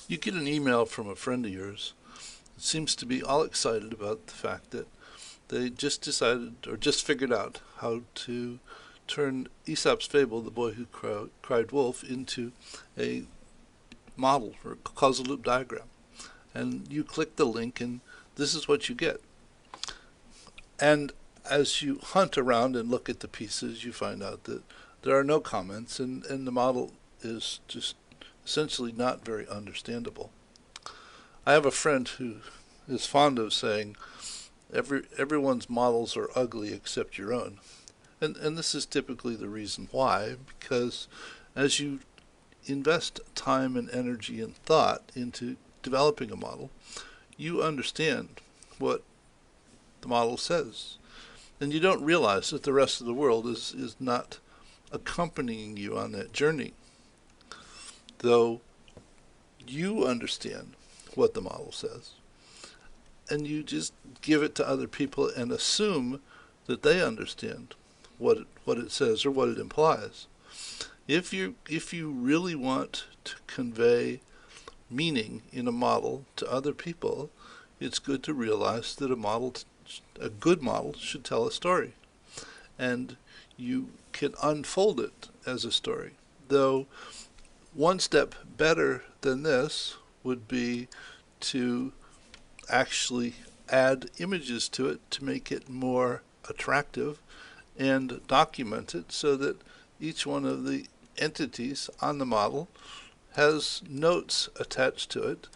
You get an email from a friend of yours that seems to be all excited about the fact that they just decided or just figured out how to turn Aesop's fable, The Boy Who Cried Wolf, into a model or causal loop diagram. And you click the link, and this is what you get. And as you hunt around and look at the pieces, you find out that there are no comments, and the model is just essentially not very understandable. I have a friend who is fond of saying everyone's models are ugly except your own. And this is typically the reason why, because as you invest time and energy and thought into developing a model, you understand what the model says. And you don't realize that the rest of the world is not accompanying you on that journey. Though you understand what the model says, and you just give it to other people and assume that they understand what it says or what it implies. If you really want to convey meaning in a model to other people, it's good to realize that a good model should tell a story, and you can unfold it as a story. Though one step better than this would be to actually add images to it to make it more attractive and document it so that each one of the entities on the model has notes attached to it.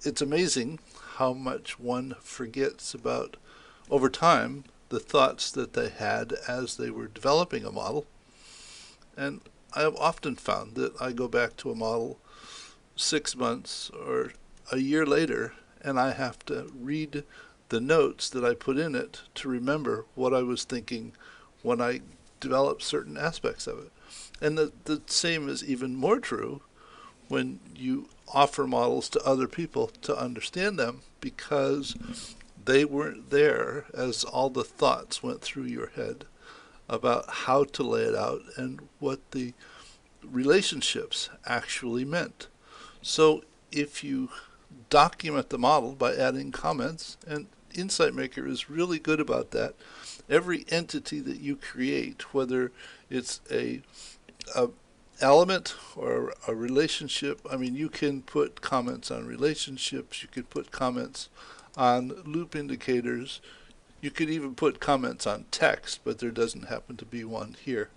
It's amazing how much one forgets about, over time, the thoughts that they had as they were developing a model. And I have often found that I go back to a model 6 months or a year later, and I have to read the notes that I put in it to remember what I was thinking when I developed certain aspects of it. And the same is even more true when you offer models to other people to understand them, because they weren't there as all the thoughts went through your head about how to lay it out and what the relationships actually meant. So if you document the model by adding comments, and Insight Maker is really good about that. Every entity that you create, whether it's a element or a relationship, I mean, you can put comments on relationships, you could put comments on loop indicators, you could even put comments on text, but there doesn't happen to be one here.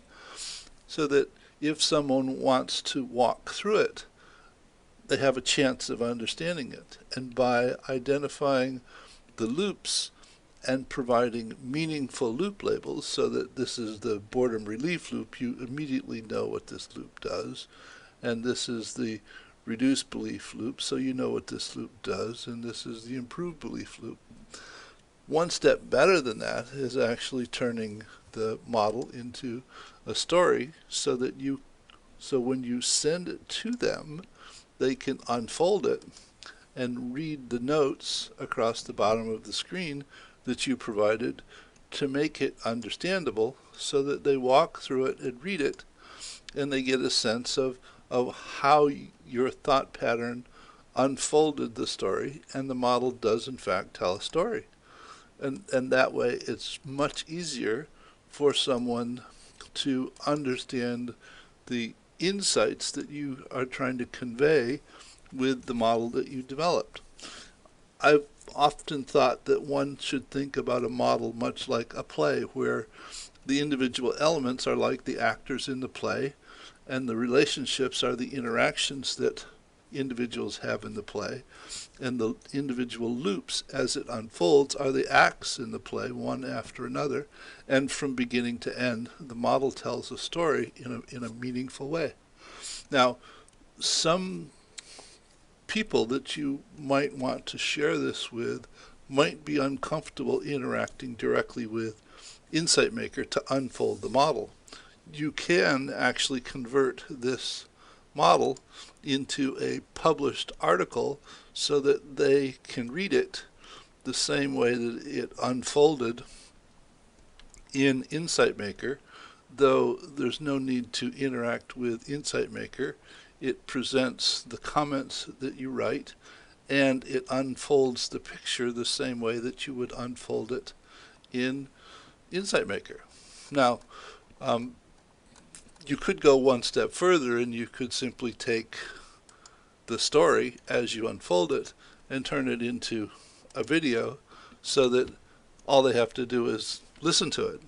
So that if someone wants to walk through it, they have a chance of understanding it. And by identifying the loops and providing meaningful loop labels, so that this is the boredom relief loop, you immediately know what this loop does, and this is the reduced belief loop, so you know what this loop does, and this is the improved belief loop. One step better than that is actually turning the model into a story, so when you send it to them, they can unfold it and read the notes across the bottom of the screen that you provided to make it understandable, so that they walk through it and read it, and they get a sense of how your thought pattern unfolded the story, and the model does in fact tell a story. And that way it's much easier for someone to understand the insights that you are trying to convey with the model that you developed. I've often thought that one should think about a model much like a play, where the individual elements are like the actors in the play, and the relationships are the interactions that individuals have in the play, and the individual loops as it unfolds are the acts in the play, one after another, and from beginning to end the model tells a story in a meaningful way. Now, some people that you might want to share this with might be uncomfortable interacting directly with Insight Maker to unfold the model. You can actually convert this model into a published article so that they can read it the same way that it unfolded in Insight Maker, though there's no need to interact with Insight Maker it presents the comments that you write, and it unfolds the picture the same way that you would unfold it in Insight Maker. Now, you could go one step further and you could simply take the story as you unfold it and turn it into a video so that all they have to do is listen to it.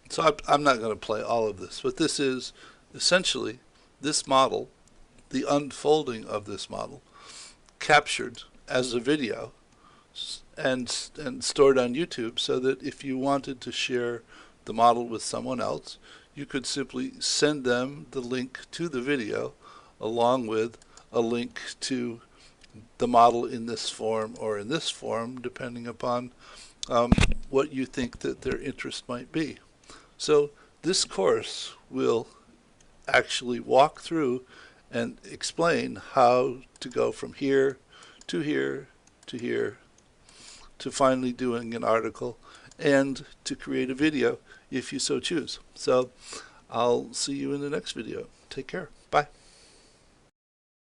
So I'm not going to play all of this, but this is essentially this model, the unfolding of this model, captured as a video and stored on YouTube, so that if you wanted to share the model with someone else, you could simply send them the link to the video along with a link to the model in this form or in this form, depending upon what you think that their interest might be. So this course will actually walk through and explain how to go from here to here to here to finally doing an article and to create a video if you so choose. So I'll see you in the next video. Take care. Bye.